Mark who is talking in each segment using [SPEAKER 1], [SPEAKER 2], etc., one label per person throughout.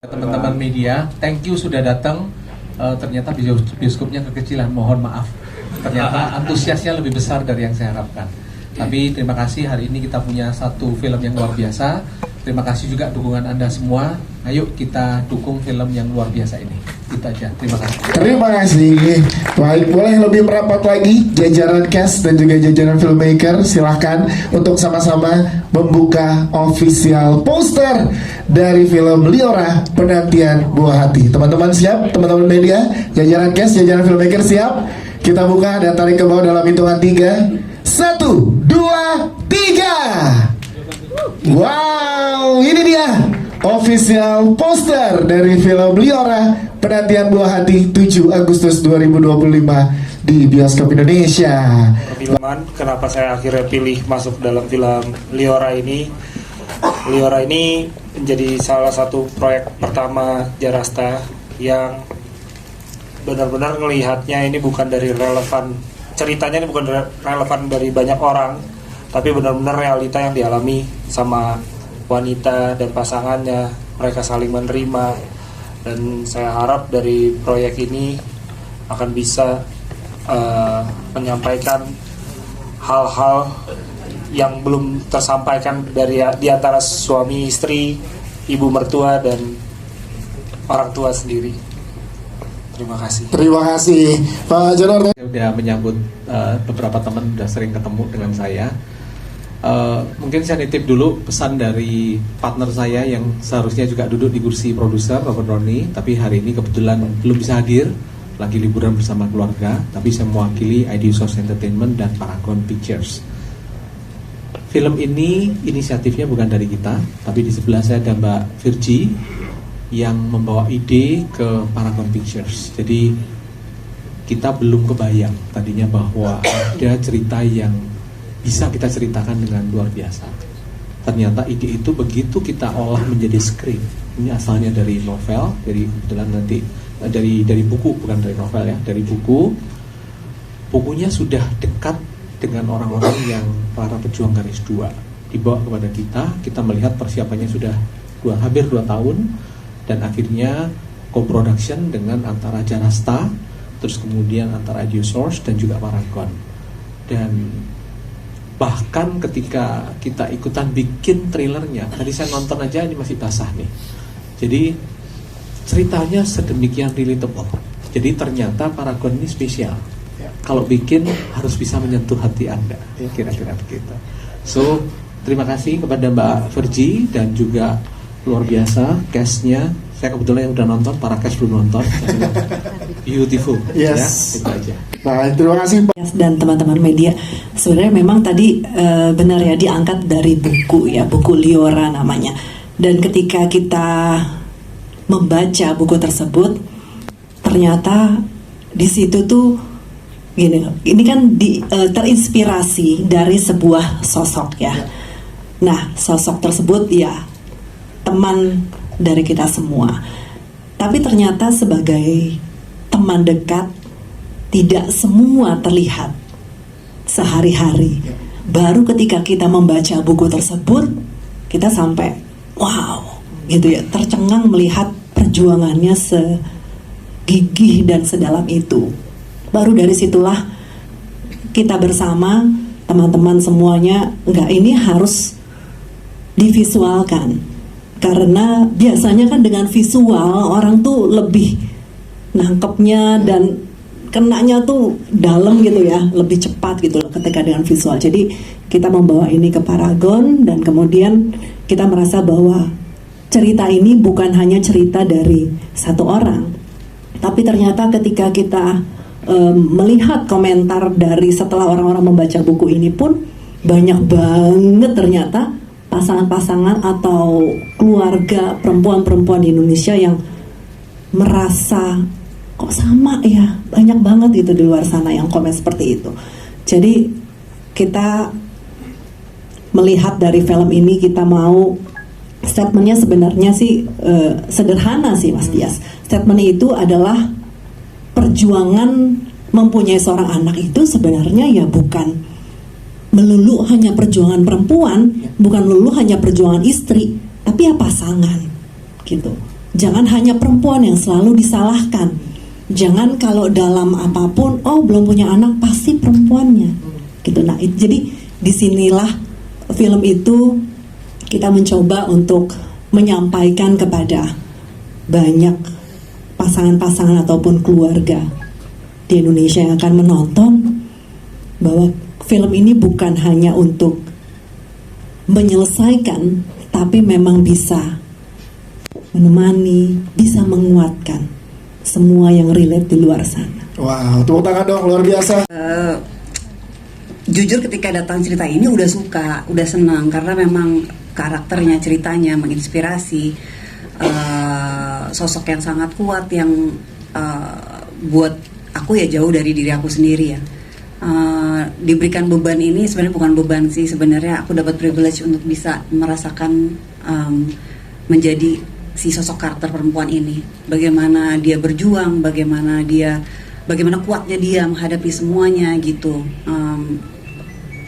[SPEAKER 1] Teman-teman media, thank you sudah datang. Ternyata bioskopnya kekecilan, mohon maaf. Ternyata antusiasnya lebih besar dari yang saya harapkan. Tapi terima kasih, hari ini kita punya satu film yang luar biasa. Terima kasih juga dukungan Anda semua. Ayo kita dukung film yang luar biasa ini. Itu aja, terima kasih.
[SPEAKER 2] Terima kasih. Baik, boleh lebih merapat lagi jajaran cast dan juga jajaran filmmaker. Silahkan untuk sama-sama membuka official poster dari film Liora Penantian Buah Hati. Teman-teman siap? Teman-teman media, jajaran cast, jajaran filmmaker siap? Kita buka dan tarik ke bawah dalam hitungan 3. 1, 2, 3. Wow, ini dia official poster dari film Liora Penantian Buah Hati 7 Agustus 2025 di bioskop Indonesia.
[SPEAKER 3] Perfilman, kenapa saya akhirnya pilih masuk dalam film Liora ini? Liora ini menjadi salah satu proyek pertama Jarasta yang benar-benar melihatnya ini bukan dari relevan, ceritanya ini bukan relevan dari banyak orang, tapi benar-benar realita yang dialami sama wanita dan pasangannya. Mereka saling menerima, dan saya harap dari proyek ini akan bisa menyampaikan hal-hal yang belum tersampaikan dari di antara suami istri, ibu mertua, dan orang tua sendiri. Terima kasih.
[SPEAKER 2] Terima kasih Pak Jonor.
[SPEAKER 1] Saya udah menyambut beberapa teman, udah sering ketemu dengan saya. Mungkin saya nitip dulu pesan dari partner saya yang seharusnya juga duduk di kursi produser, Robert Roni, tapi hari ini kebetulan belum bisa hadir, lagi liburan bersama keluarga. Tapi saya mewakili ID Source Entertainment dan Paragon Pictures. Film ini inisiatifnya bukan dari kita, tapi di sebelah saya ada Mbak Virgi yang membawa ide ke Paragon Pictures. Jadi kita belum kebayang tadinya bahwa ada cerita yang bisa kita ceritakan dengan luar biasa. Ternyata ide itu begitu kita olah menjadi skrip. Ini asalnya dari novel, dari kebetulan nanti dari buku, bukan dari novel ya, dari buku. Bukunya sudah dekat dengan orang-orang yang para pejuang garis 2. Dibawa kepada kita melihat persiapannya sudah hampir 2 tahun, dan akhirnya co-production dengan antara Jarasta, terus kemudian antara Audio Source dan juga Paragon. Dan bahkan ketika kita ikutan bikin trailernya, tadi saya nonton aja ini masih basah nih. Jadi ceritanya sedemikian relatable. Jadi ternyata Paragon ini spesial. Kalau bikin harus bisa menyentuh hati Anda, kira-kira begitu. So terima kasih kepada Mbak Virgi dan juga luar biasa castnya. Saya kebetulan yang udah nonton, para cast belum nonton. Beautiful.
[SPEAKER 2] Yes.
[SPEAKER 1] Ya, itu aja.
[SPEAKER 2] Nah, terima kasih Pak.
[SPEAKER 4] Dan teman-teman media, sebenarnya memang tadi benar ya, diangkat dari buku ya, buku Liora namanya. Dan ketika kita membaca buku tersebut, ternyata di situ tuh gini, ini kan terinspirasi dari sebuah sosok ya. Nah, sosok tersebut ya teman dari kita semua. Tapi ternyata sebagai teman dekat, tidak semua terlihat sehari-hari. Baru ketika kita membaca buku tersebut, kita sampai wow, gitu ya, tercengang melihat perjuangannya segigih dan sedalam itu. Baru dari situlah kita bersama teman-teman semuanya, enggak, ini harus divisualkan. Karena biasanya kan dengan visual orang tuh lebih nangkepnya dan kenanya tuh dalam gitu ya, lebih cepat gitu loh ketika dengan visual. Jadi kita membawa ini ke Paragon, dan kemudian kita merasa bahwa cerita ini bukan hanya cerita dari satu orang, tapi ternyata ketika kita melihat komentar dari setelah orang-orang membaca buku ini pun banyak banget ternyata pasangan-pasangan atau keluarga perempuan-perempuan di Indonesia yang merasa kok sama ya, banyak banget gitu di luar sana yang komen seperti itu. Jadi kita melihat dari film ini, kita mau statementnya sebenarnya sih sederhana sih Mas Dias. Statementnya itu adalah perjuangan mempunyai seorang anak itu sebenarnya ya bukan melulu hanya perjuangan perempuan, bukan melulu hanya perjuangan istri, tapi ya pasangan gitu. Jangan hanya perempuan yang selalu disalahkan. Jangan kalau dalam apapun, oh belum punya anak pasti perempuannya, gitu. Nah, jadi disinilah film itu kita mencoba untuk menyampaikan kepada banyak pasangan-pasangan ataupun keluarga di Indonesia yang akan menonton bahwa film ini bukan hanya untuk menyelesaikan, tapi memang bisa menemani, bisa menguatkan semua yang relate di luar sana.
[SPEAKER 2] Wow, tepuk tangan dong, luar biasa.
[SPEAKER 5] Jujur ketika datang cerita ini udah suka, udah senang karena memang karakternya, ceritanya menginspirasi, sosok yang sangat kuat yang buat aku ya jauh dari diri aku sendiri ya. Diberikan beban ini sebenarnya bukan beban sih, sebenarnya aku dapat privilege untuk bisa merasakan menjadi si sosok karakter perempuan ini, bagaimana dia berjuang, bagaimana kuatnya dia menghadapi semuanya gitu.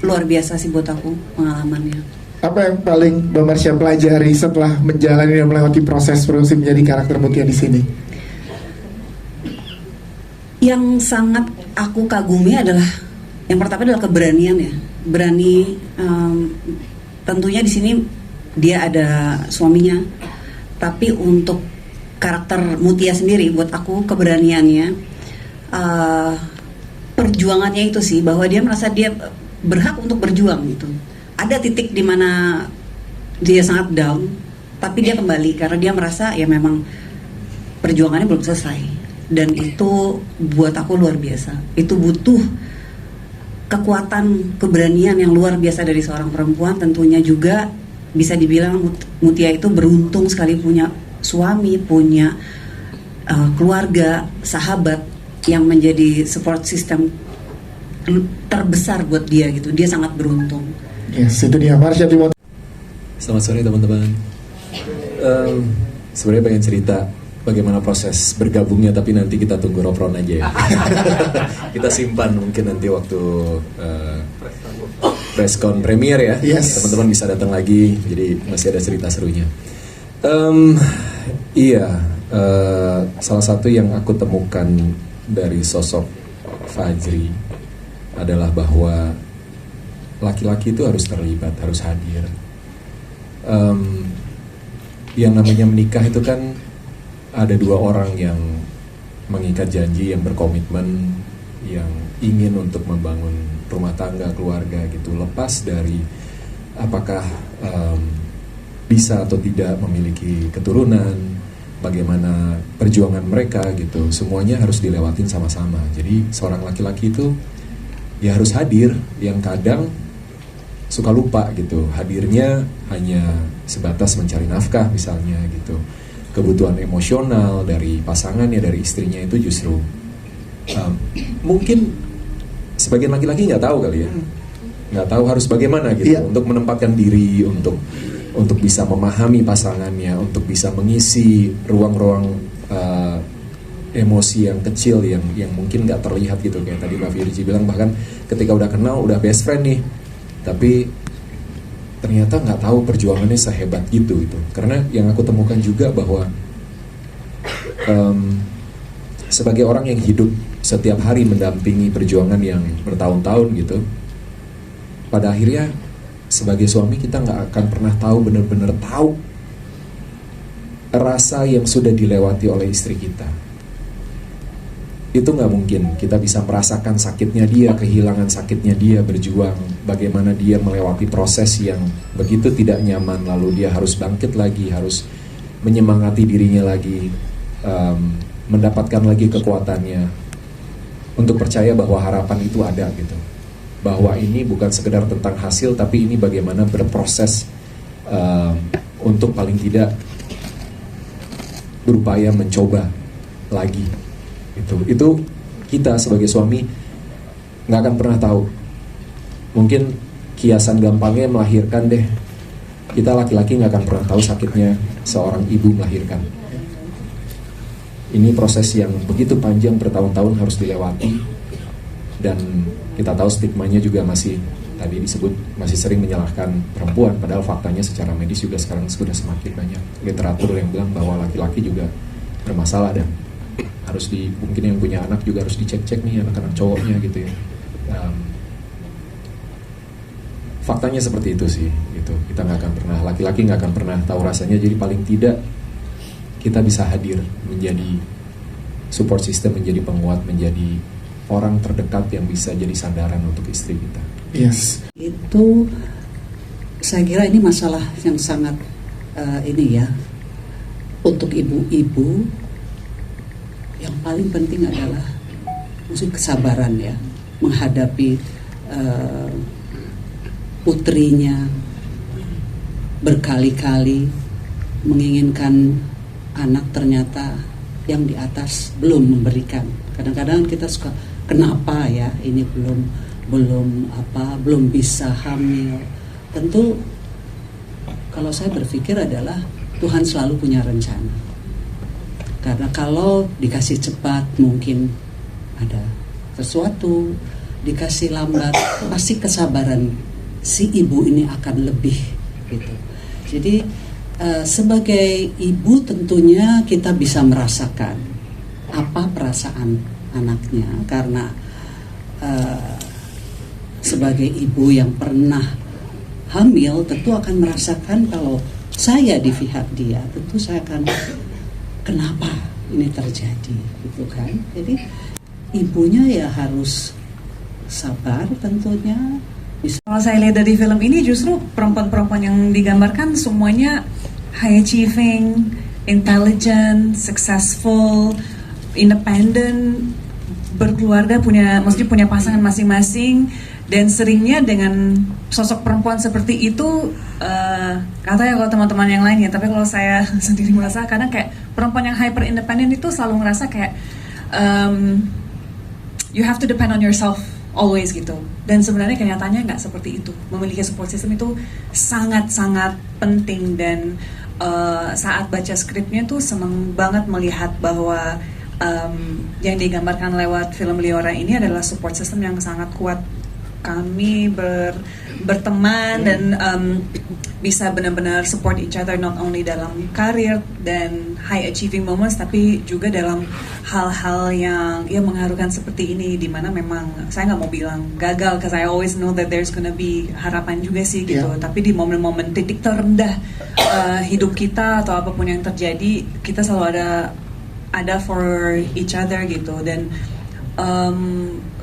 [SPEAKER 5] Luar biasa sih buat aku pengalamannya.
[SPEAKER 2] Apa yang paling Mbak Marsha pelajari setelah menjalani dan melewati proses produksi menjadi karakter Mutia di sini?
[SPEAKER 5] Yang sangat aku kagumi adalah yang pertama adalah keberanian ya, berani. Tentunya di sini dia ada suaminya, tapi untuk karakter Mutia sendiri buat aku keberaniannya, perjuangannya itu sih, bahwa dia merasa dia berhak untuk berjuang gitu. Ada titik di mana dia sangat down, tapi dia kembali karena dia merasa ya memang perjuangannya belum selesai. Dan itu buat aku luar biasa. Itu butuh kekuatan, keberanian yang luar biasa dari seorang perempuan. Tentunya juga bisa dibilang Mutia itu beruntung sekali punya suami, punya keluarga, sahabat yang menjadi support system terbesar buat dia gitu. Dia sangat beruntung.
[SPEAKER 2] Yes, itu dia Marsha Timothy.
[SPEAKER 6] Selamat sore teman-teman. Sebenarnya pengen cerita bagaimana proses bergabungnya, tapi nanti kita tunggu Ropron aja ya. Kita simpan mungkin nanti waktu preskon premier ya.
[SPEAKER 2] Yes.
[SPEAKER 6] Teman-teman bisa datang lagi, jadi masih ada cerita serunya. Salah satu yang aku temukan dari sosok Fajri adalah bahwa laki-laki itu harus terlibat, harus hadir. Yang namanya menikah itu kan ada dua orang yang mengikat janji, yang berkomitmen, yang ingin untuk membangun rumah tangga, keluarga gitu. Lepas dari apakah bisa atau tidak memiliki keturunan, bagaimana perjuangan mereka gitu, semuanya harus dilewatin sama-sama. Jadi seorang laki-laki itu ya harus hadir, yang kadang suka lupa gitu. Hadirnya hanya sebatas mencari nafkah misalnya gitu. Kebutuhan emosional dari pasangannya, dari istrinya itu justru mungkin sebagian laki-laki nggak tahu kali ya, nggak tahu harus bagaimana gitu untuk menempatkan diri, untuk bisa memahami pasangannya, untuk bisa mengisi ruang-ruang emosi yang kecil yang mungkin nggak terlihat gitu. Kayak tadi Mbak Virgi bilang, bahkan ketika udah kenal, udah best friend nih, tapi ternyata nggak tahu perjuangannya sehebat itu gitu. Karena yang aku temukan juga bahwa sebagai orang yang hidup setiap hari mendampingi perjuangan yang bertahun-tahun gitu, pada akhirnya sebagai suami kita nggak akan pernah tahu, benar-benar tahu rasa yang sudah dilewati oleh istri kita. Itu nggak mungkin kita bisa merasakan sakitnya dia, kehilangan sakitnya dia, berjuang, bagaimana dia melewati proses yang begitu tidak nyaman, lalu dia harus bangkit lagi, harus menyemangati dirinya lagi, mendapatkan lagi kekuatannya untuk percaya bahwa harapan itu ada gitu, bahwa ini bukan sekedar tentang hasil, tapi ini bagaimana berproses untuk paling tidak berupaya mencoba lagi. Itu kita sebagai suami nggak akan pernah tahu. Mungkin kiasan gampangnya melahirkan deh. Kita laki-laki nggak akan pernah tahu sakitnya seorang ibu melahirkan. Ini proses yang begitu panjang, bertahun-tahun harus dilewati, dan kita tahu stigmanya juga masih tadi disebut masih sering menyalahkan perempuan, padahal faktanya secara medis juga sekarang sudah semakin banyak literatur yang bilang bahwa laki-laki juga bermasalah dan harus mungkin yang punya anak juga harus dicek-cek nih anak-anak cowoknya gitu ya. Faktanya seperti itu sih, gitu. Kita nggak akan pernah, laki-laki nggak akan pernah tahu rasanya. Jadi paling tidak kita bisa hadir menjadi support system, menjadi penguat, menjadi orang terdekat yang bisa jadi sandaran untuk istri kita.
[SPEAKER 2] Yes.
[SPEAKER 7] Itu saya kira ini masalah yang sangat ini ya, untuk ibu-ibu yang paling penting adalah maksud kesabaran ya, menghadapi putrinya berkali-kali menginginkan anak, ternyata yang di atas belum memberikan. Kadang-kadang kita suka, kenapa ya ini belum bisa hamil. Tentu kalau saya berpikir adalah Tuhan selalu punya rencana. Karena kalau dikasih cepat mungkin ada sesuatu, dikasih lambat pasti kesabaran si ibu ini akan lebih gitu. Jadi sebagai ibu tentunya kita bisa merasakan apa perasaan anaknya, karena sebagai ibu yang pernah hamil tentu akan merasakan kalau saya di pihak dia, tentu saya akan kenapa ini terjadi gitu kan. Jadi ibunya ya harus sabar tentunya.
[SPEAKER 8] Kalau saya lihat dari film ini justru perempuan-perempuan yang digambarkan semuanya high achieving, intelligent, successful, independent, berkeluarga, maksudnya punya pasangan masing-masing, dan seringnya dengan sosok perempuan seperti itu, katanya kalau teman-teman yang lain ya, tapi kalau saya sendiri merasa kadang kayak perempuan yang hyper independent itu selalu ngerasa kayak you have to depend on yourself always gitu. Dan sebenarnya kenyataannya nggak seperti itu. Memiliki support system itu sangat-sangat penting, dan saat baca skripnya tuh seneng banget melihat bahwa yang digambarkan lewat film Liora ini adalah support system yang sangat kuat. Kami berteman dan bisa benar-benar support each other, not only dalam karir dan high achieving moments, tapi juga dalam hal-hal yang ya mengharukan seperti ini, dimana memang saya nggak mau bilang gagal, because I always know that there's gonna be harapan juga sih gitu.
[SPEAKER 2] Yeah.
[SPEAKER 8] Tapi di momen-momen titik terendah hidup kita atau apapun yang terjadi, kita selalu ada for each other gitu. Dan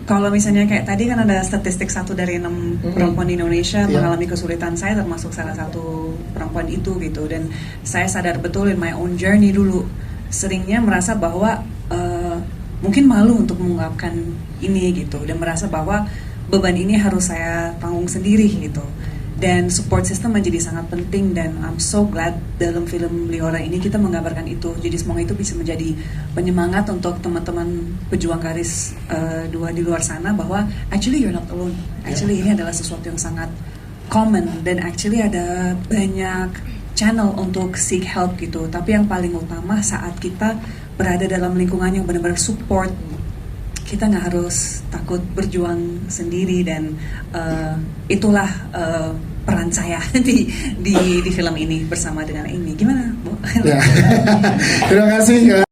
[SPEAKER 8] kalau misalnya kayak tadi kan ada statistik 1 dari 6 perempuan di Indonesia mengalami kesulitan, saya termasuk salah satu perempuan itu gitu. Dan saya sadar betul in my own journey dulu seringnya merasa bahwa mungkin malu untuk mengungkapkan ini gitu, dan merasa bahwa beban ini harus saya tanggung sendiri gitu. Dan support system menjadi sangat penting, dan I'm so glad dalam film Liora ini kita menggambarkan itu. Jadi semoga itu bisa menjadi penyemangat untuk teman-teman pejuang garis 2 di luar sana, bahwa actually you're not alone. Actually ini adalah sesuatu yang sangat common, dan actually ada banyak channel untuk seek help gitu. Tapi yang paling utama saat kita berada dalam lingkungan yang benar-benar support, kita nggak harus takut berjuang sendiri. Dan itulah peran saya di film ini bersama dengan Amy. Gimana, Bu?
[SPEAKER 2] Ya. Terima kasih.